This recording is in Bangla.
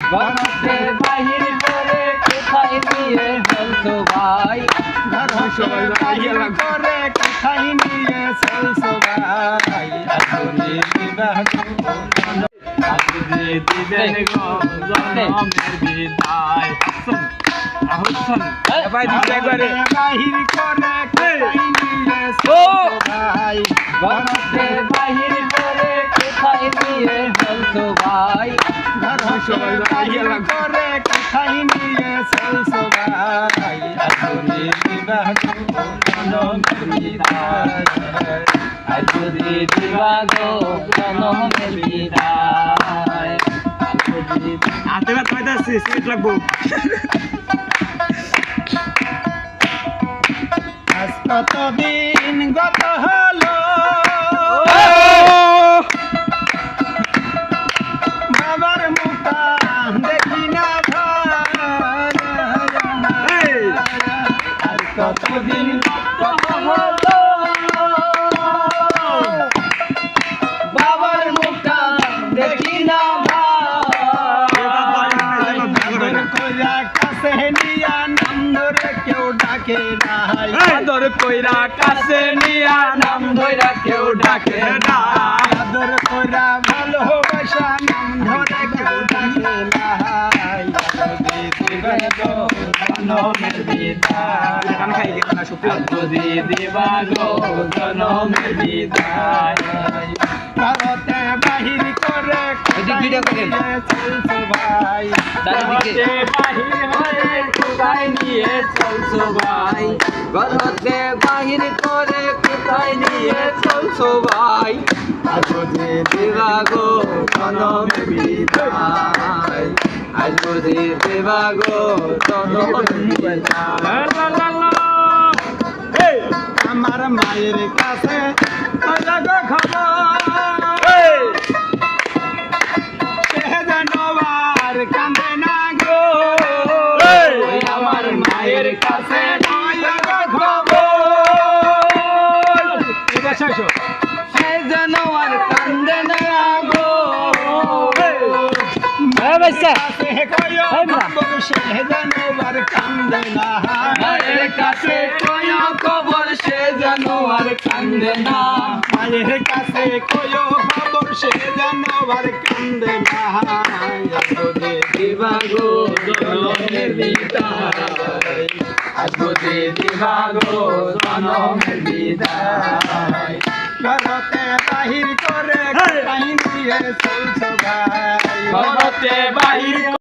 ঘরতে বাহির করে কোথায় নিয়ে চলছো ভাই ঘরতে বাহির করে কোথায় নিয়ে চলছো ভাই আসলে বিবাহ আজকে দিবেন গো জনমের বিদায় আহসান ভাই দিতে একবারে বাহির করে কোথায় নিয়ে চলছো ভাই ঘরতে বাহির করে কোথায় নিয়ে চলছো ভাই ঘরতে বাহির করে কোথায় নিয়ে চলছো ভাই আসলে বিবাহ জনমের বিদায় আজকে দিবাগ জনমের বিদায় আতে বাত পাইতাছি সিট লাগবো আজ কতদিন গত হলো বাবার মুখটা দেখি না ভাই আজ কতদিন গত হলো বাবার মুখটা দেখি না কাছে নিয়া নাম ধরে কেউ ডাকে নাই আদর কইরা কাছে নিয়া নাম ধইরা কেউ ডাকে না আদর কইরা ভালোবাসা নাম ধরে কেউ ডাকে নাই জনমের বিদায় গান খাই গেল না শুক্লা যদি দিবাগ জনমের বিদায় ভারতে বাহির করে ভিডিও করেন। চলছো ভাই ঘরতে বাহির হয়ে কোথায় নিয়ে চলছো ভাই ঘরতে বাহির করে কোথায় নিয়ে চলছো ভাই আজকে দিবাগ জনমের বিদায় আজ বুঝি দিবাগ জনমের বিদায় আমার মায়ের কাছে লাগো খবর সে যেন আর কান্দে না গো ওই আমার মায়ের কাছে লাগো খবর সে যেন আর কান্দে না গো কাছে কয়ো খবর সে যেন আর কান্দে না মায়ের কাছে কোন খবর সে যেন আর কান্দে না মায়ের কাছে কয়ো খবর সে যেন আর কান্দে না আজকে দিবাগ জনমের বিদায় আজ বুঝি দিবাগ জনমের বিদায় ঘরতে বাহির করে কোথায় নিয়ে চলছো ভাই ঘরতে বাহির